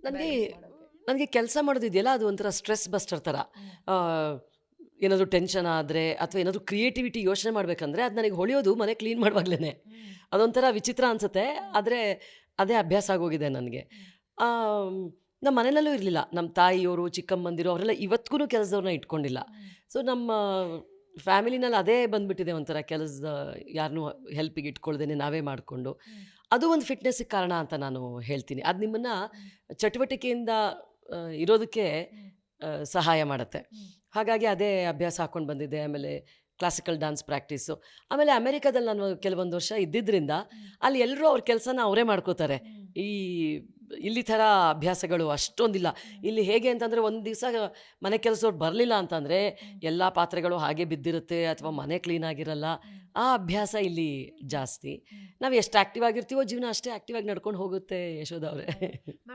ನನಗೆ ಬ್ಯಾಲೆನ್ಸ್ ಮಾಡೋಕ್ಕೆ? ನನಗೆ ಕೆಲಸ ಮಾಡೋದಿದೆಯಲ್ಲ ಅದು ಒಂಥರ ಸ್ಟ್ರೆಸ್ ಬಸ್ಟರ್ ಥರ. ಆ, ಏನಾದರೂ ಟೆನ್ಷನ್ ಆದರೆ ಅಥವಾ ಏನಾದರೂ ಕ್ರಿಯೇಟಿವಿಟಿ ಯೋಚನೆ ಮಾಡಬೇಕಂದ್ರೆ ಅದು ನನಗೆ ಹೊಳೆಯೋದು ಮನೆ ಕ್ಲೀನ್ ಮಾಡುವಾಗಲೇ. ಅದೊಂಥರ ವಿಚಿತ್ರ ಅನಿಸುತ್ತೆ, ಆದರೆ ಅದೇ ಅಭ್ಯಾಸ ಆಗೋಗಿದೆ ನನಗೆ. ನಮ್ಮ ಮನೆಯಲ್ಲೂ ಇರಲಿಲ್ಲ, ನಮ್ಮ ತಾಯಿಯವರು ಚಿಕ್ಕಮ್ಮಂದಿರು ಅವರೆಲ್ಲ ಇವತ್ತಿಗೂ ಕೆಲಸದವ್ರನ್ನ ಇಟ್ಕೊಂಡಿಲ್ಲ. ಸೊ ನಮ್ಮ ಫ್ಯಾಮಿಲಿನಲ್ಲಿ ಅದೇ ಬಂದ್ಬಿಟ್ಟಿದೆ, ಒಂಥರ ಕೆಲಸದ ಯಾರನ್ನೂ ಹೆಲ್ಪಿಗೆ ಇಟ್ಕೊಳ್ದೇನೆ ನಾವೇ ಮಾಡಿಕೊಂಡು. ಅದು ಒಂದು ಫಿಟ್ನೆಸ್ಸಿಗೆ ಕಾರಣ ಅಂತ ನಾನು ಹೇಳ್ತೀನಿ. ಅದು ನಿಮ್ಮನ್ನು ಚಟುವಟಿಕೆಯಿಂದ ಇರೋದಕ್ಕೆ ಸಹಾಯ ಮಾಡುತ್ತೆ. ಹಾಗಾಗಿ ಅದೇ ಅಭ್ಯಾಸ ಹಾಕ್ಕೊಂಡು ಬಂದಿದ್ದೆ. ಆಮೇಲೆ ಕ್ಲಾಸಿಕಲ್ ಡ್ಯಾನ್ಸ್ ಪ್ರಾಕ್ಟೀಸು. ಆಮೇಲೆ ಅಮೆರಿಕಾದಲ್ಲಿ ನಾನು ಕೆಲವೊಂದು ವರ್ಷ ಇದ್ದಿದ್ದರಿಂದ ಅಲ್ಲಿ ಎಲ್ಲರೂ ಅವ್ರ ಕೆಲಸನ ಅವರೇ ಮಾಡ್ಕೋತಾರೆ. ಇಲ್ಲಿ ಥರ ಅಭ್ಯಾಸಗಳು ಅಷ್ಟೊಂದಿಲ್ಲ. ಇಲ್ಲಿ ಹೇಗೆ ಅಂತಂದರೆ ಒಂದು ದಿವಸ ಮನೆ ಕೆಲಸದವ್ರು ಬರಲಿಲ್ಲ ಅಂತಂದರೆ ಎಲ್ಲ ಪಾತ್ರೆಗಳು ಹಾಗೆ ಬಿದ್ದಿರುತ್ತೆ ಅಥವಾ ಮನೆ ಕ್ಲೀನಾಗಿರಲ್ಲ. ಆ ಅಭ್ಯಾಸ ಇಲ್ಲಿ ಜಾಸ್ತಿ. ನಾವು ಎಷ್ಟು ಆ್ಯಕ್ಟಿವ್ ಆಗಿರ್ತೀವೋ ಜೀವನ ಅಷ್ಟೇ ಆ್ಯಕ್ಟಿವ್ ಆಗಿ ನಡ್ಕೊಂಡು ಹೋಗುತ್ತೆ ಯಶೋಧ ಅವರೇ.